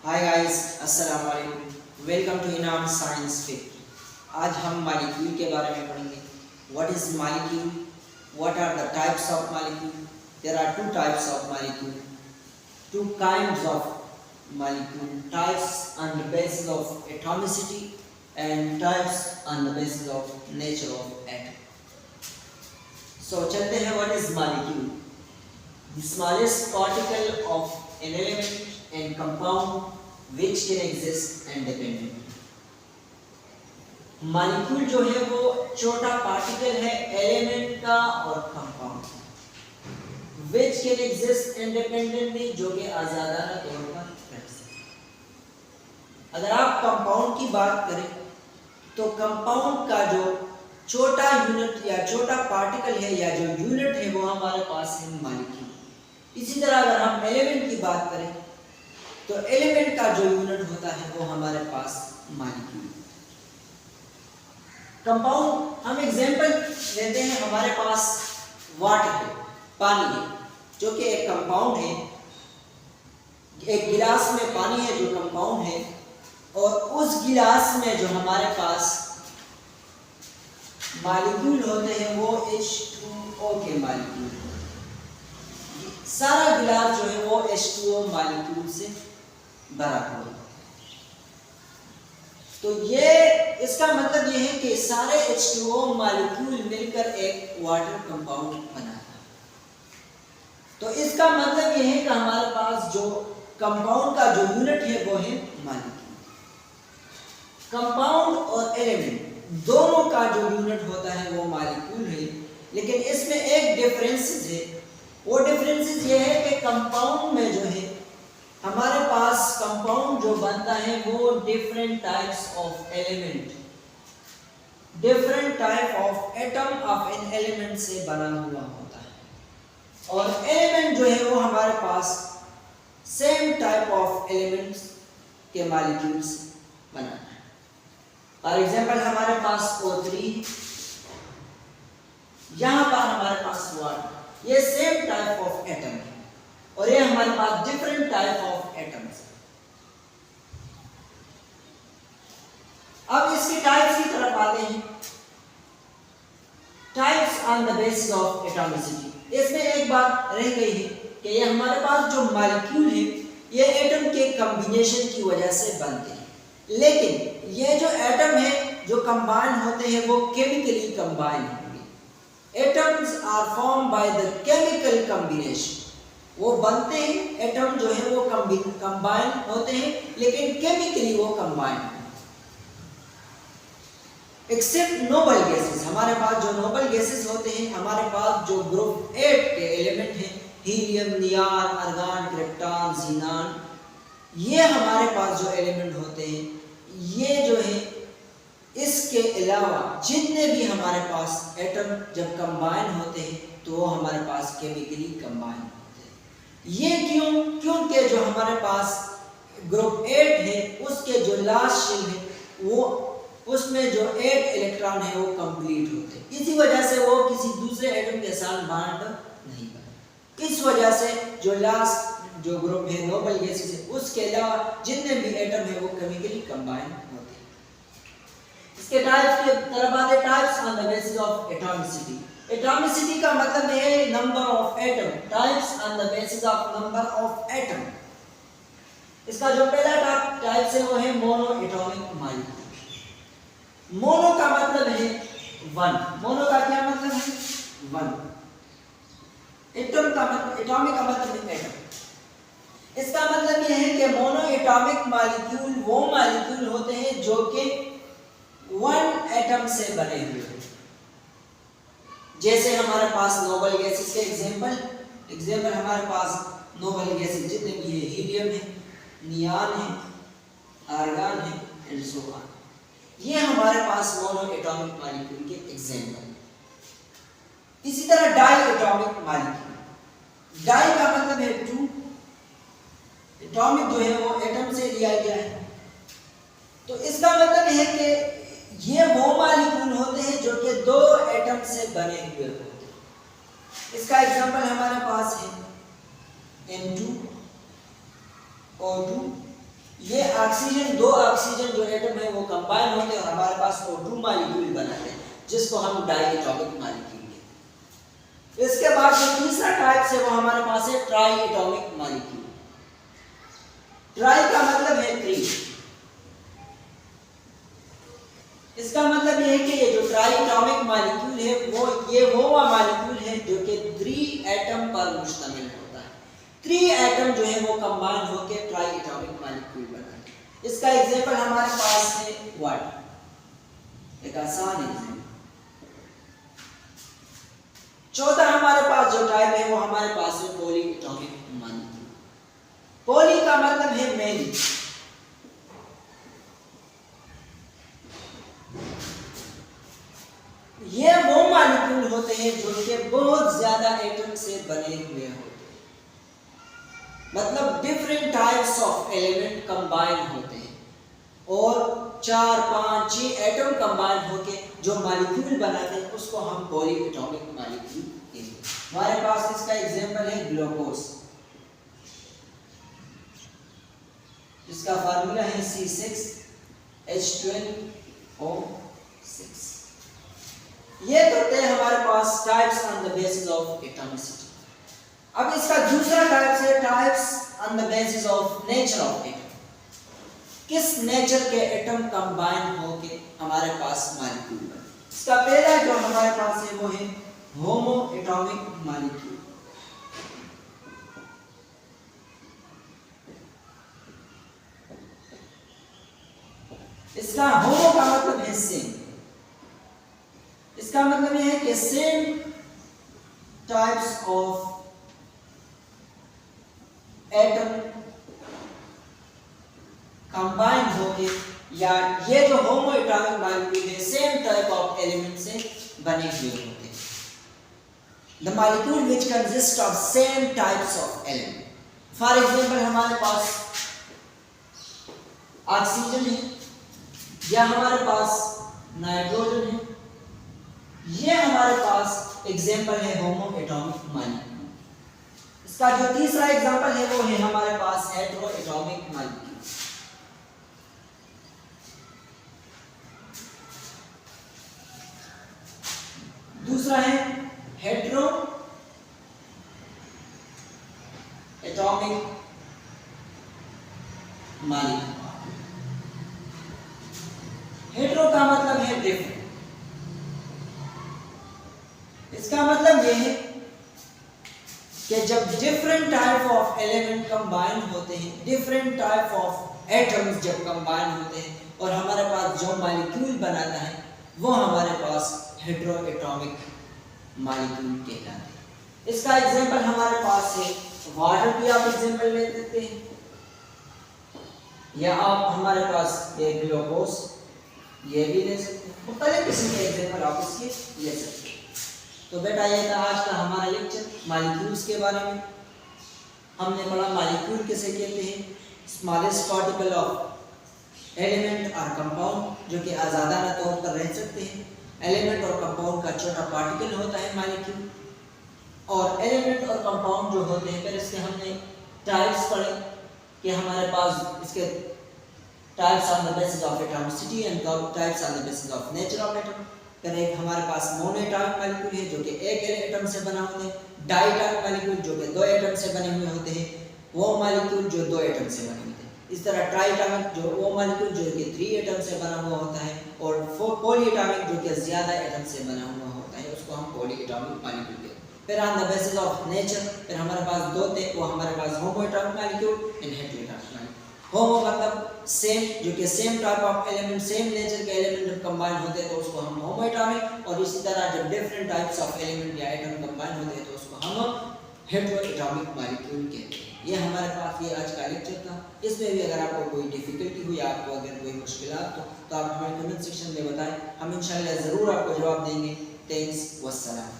हाय guys, अस्सलाम वालेकुम। Welcome to Inam science फिक। आज हम मालिक्यूल के बारे में पढ़ेंगे। What is molecule, what are the types of molecule. There are two types of molecule, two kinds of molecule, types on the basis of atomicity and types on the basis of nature of atom. So चलते हैं। What is molecule? The smallest particle of an element and compound which can exist independently। Molecule जो है वो छोटा particle है element का और compound which can exist independently, जो कि आजादाना तौर पर रह सकते। अगर आप कंपाउंड की बात करें तो कंपाउंड का जो छोटा यूनिट या छोटा पार्टिकल है या जो यूनिट है वो हमारे पास है मॉलिक्यूल। इसी तरह अगर हम एलिमेंट की बात करें तो एलिमेंट का जो यूनिट होता है वो हमारे पास मॉलिक्यूल। कंपाउंड हम एग्जांपल लेते हैं। हमारे पास वाटर है, पानी है, जो कि एक कंपाउंड है। एक गिलास में पानी है जो कंपाउंड है, और उस गिलास में जो हमारे पास मॉलिक्यूल होते हैं वो H2O के मॉलिक्यूल। सारा गिलास जो है वो H2O मॉलिक्यूल से भरा हुआ है। तो ये इसका मतलब ये है कि सारे H2O मॉलिक्यूल मिलकर एक वाटर कंपाउंड बनाता है। तो इसका मतलब ये है कि हमारे पास जो कंपाउंड का जो यूनिट है वो है मॉलिक्यूल। कंपाउंड और एलिमेंट दोनों का जो यूनिट होता है वो मॉलिक्यूल है, लेकिन इसमें एक डिफरेंसेस है। वो डिफरेंसेस ये है कि कंपाउंड में जो है हमारे पास कंपाउंड जो बनता है वो different types of element, different type of atom of an element से बना हुआ होता है, और एलिमेंट जो है वो हमारे पास सेम टाइप ऑफ एलिमेंट्स के मॉलिक्यूल्स बनाता है। फॉर एग्जांपल हमारे पास O3, यहां पर हमारे पास वाटर, ये सेम टाइप ऑफ एटम है, और ये हमारे पास डिफरेंट टाइप ऑफ एटम्स। अब इसके टाइप्स की तरफ आते हैं। Types on the basis of atomicity. इसमें एक बात रह गई है कि ये हमारे पास जो मॉलिक्यूल है ये एटम के कॉम्बिनेशन की वजह से बनते हैं, लेकिन ये जो एटम है जो कंबाइन होते हैं वो केमिकली कंबाइन होंगे। Atoms are form by the chemical combination. वो बनते हैं, एटम जो है वो कंबाइन होते हैं, लेकिन केमिकली वो कंबाइन होते हैं। एक्सेप्ट नोबल गैसेस, हमारे पास जो नोबल गैसेस होते हैं, हमारे पास जो ग्रुप 8 के एलिमेंट हैं, helium, neon, argon, krypton, xenon, ये हमारे पास जो एलिमेंट होते हैं, ये जो है इसके अलावा जितने भी हमारे पास एटम जब कंबाइन होते हैं तो वो हमारे पास केमिकली कंबाइन होते हैं। ये क्यों? क्योंकि जो हमारे पास ग्रुप 8 है उसके जो लास्ट शेल है वो उसमें जो 8 इलेक्ट्रॉन है वो कंप्लीट होते हैं। इसी वजह से वो किसी दूसरे एटम के साथ बॉन्ड नहीं बनते। इस वजह से जो लास्ट जो ग्रुप है नोबल गैसेस है, उसके अलावा जितने भी एटम है वो केमिकली कंबाइन होते हैं। इसके टाइप्स के तरफ आते। Types on the basis of atomicity. Atomicity का मतलब है number of atom. Types on the basis of number of atom. इसका जो पहला टाइप है वो है मोनो एटॉमिक मॉलिक्यूल। मोनो का मतलब है वन। मोनो का क्या मतलब है? वन। एटम का मतलब, एटॉमिक का मतलब है एटम। इसका मतलब यह है कि मोनो एटॉमिक मॉलिक्यूल वो मॉलिक्यूल होते हैं जो कि वन एटम से बने हुए हैं। जैसे हमारे पास नोबल गैसेस के एग्जांपल हमारे पास नोबल गैसेस जितने भी है, हीलियम है, नियॉन है, आर्गन है एंड सो ऑन। ये हमारे पास मोनो एटॉमिक मॉलिक्यूल के एग्जांपल। इसी तरह डाई एटॉमिक मॉलिक्यूल। डाई का मतलब है टू। एटॉमिक जो है वो एटम से लिया गया है, तो इसका मतलब है कि ये वो मॉलिक्यूल होते हैं जो कि दो एटम से बने हुए होते हैं। इसका एग्जांपल हमारे पास है N2O2 ये ऑक्सीजन, दो ऑक्सीजन जो एटम है वो कंबाइन होते हैं और हमारे पास O2 मॉलिक्यूल बनाते हैं जिसको हम डाई एटॉमिक मॉलिक्यूल कहते हैं। इसके बाद जो तीसरा टाइप है वो हमारे पास है ट्राई एटॉमिक मॉलिक्यूल। ट्राई का मतलब है 3। इसका मतलब यह है कि ये जो ट्राई एटॉमिक मॉलिक्यूल है वो मॉलिक्यूल है जो कि 3 एटम पर मुश्तमिल होता है। 3 एटम जो है वो कंबाइन होकर ट्राई एटॉमिक मॉलिक्यूल बनाते हैं। इसका एग्जांपल हमारे पास है वाटर, एक आसान एग्जांपल। चौथा हमारे पास जो टाइप है वो हमारे पास है पॉली एटॉमिक मॉलिक्यूल। पॉली का मतलब है मेनी। ये वो मॉलिक्यूल होते हैं जो कि बहुत ज्यादा एटम से बने हुए होते हैं, मतलब different types of element combine होते हैं और 4, 5, 6 एटम कंबाइन होके जो मॉलिक्यूल बनाते हैं उसको हम पॉली एटॉमिक मॉलिक्यूल कहते हैं। हमारे पास इसका एग्जांपल है ग्लूकोज, जिसका फार्मूला है C6H12O6। ये तो थे हमारे पास types on the basis of atomicity. अब इसका दूसरा टाइप है types on the basis of nature of atom. किस नेचर के एटम कंबाइन होके हमारे पास मॉलिक्यूल बने। इसका पहला जो हमारे पास है वो है होमो एटॉमिक मॉलिक्यूल। इसका होमो का मतलब है सेम। इसका मतलब यह है कि same types of atom combine होके, या ये जो होमो एटॉमिक मॉलिक्यूल है सेम टाइप ऑफ एलिमेंट से बने हुए होते हैं। The molecule which consist of same types of element. For example हमारे पास ऑक्सीजन है या हमारे पास नाइट्रोजन है, ये हमारे पास एग्जांपल है होमो एटॉमिक मॉलिक्यूल। इसका जो तीसरा एग्जांपल है वो है हमारे पास हेटेरो एटॉमिक मॉलिक्यूल। दूसरा है हेटेरो एटॉमिक मॉलिक्यूल। हेटेरो का मतलब है डिफरेंट। इसका मतलब यह है कि जब different type of element combine होते हैं, डिफरेंट टाइप ऑफ एटम्स जब कंबाइन होते हैं और हमारे पास जो मॉलिक्यूल बनाता है वो हमारे पास हेटेरो एटॉमिक मॉलिक्यूल कहलाते हैं। इसका एग्जांपल हमारे पास है वाटर की आप एग्जांपल ले सकते हैं, या आप हमारे पास ये ग्लूकोज ये भी ले सकते हैं। मुख्तलिफ किस्म के एग्जांपल आप इसके ले सकते हैं। तो बेटा ये था आज का हमारा लेक्चर मॉलिक्यूल्स के बारे में। हमने पढ़ा मॉलिक्यूल किसे कहते हैं, स्मॉलेस्ट पार्टिकल ऑफ एलिमेंट और कंपाउंड जो कि आज़ादाना तौर पर रह सकते हैं। एलिमेंट और कंपाउंड का छोटा पार्टिकल होता है मॉलिक्यूल। और एलिमेंट और कंपाउंड जो होते हैं फिर इसके हमने टाइप्स पढ़े कि हमारे पास इसके types on the basis of atomicity and types on the basis of nature of atom. फिर एक हमारे पास मोनो एटॉमिक मॉलिक्यूल है जो कि एक एटम से बना होते हैं। डाई एटॉमिक मॉलिक्यूल जो कि 2 एटम से बने हुए होते हैं, वो मॉलिक्यूल जो 2 एटम से बने होते हैं। इस तरह ट्राई एटॉमिक जो वो मॉलिक्यूल जो कि 3 एटम से बना हुआ होता है, और पॉली एटॉमिक जो कि ज़्यादा एटम से बना हुआ होता है, उसको हम पॉली एटॉमिक मॉलिक्यूल कहते हैं। फिर on the basis of nature फिर हमारे पास 2 थे, वो हमारे पास homo atomic molecule and hetero atomic molecule. Homo मतलब सेम, जो कि same type of element same nature के एलिमेंट जब कंबाइन होते हैं तो उसको हम होमो एटॉमिक, और इसी तरह जब डिफरेंट टाइप्स ऑफ एलिमेंट या एटम कंबाइन होते हैं तो उसको हम हेटेरो एटॉमिक मॉलिक्यूल कहते हैं। ये हमारे पास ये आज का लेक्चर था। इसमें भी अगर आपको कोई डिफिकल्टी हुई, आपको अगर कोई मुश्किलात तो आप हमें कमेंट सेक्शन में बताएं, हम इंशाल्लाह ज़रूर आपको जवाब देंगे। थैंक्स, वस्सलाम।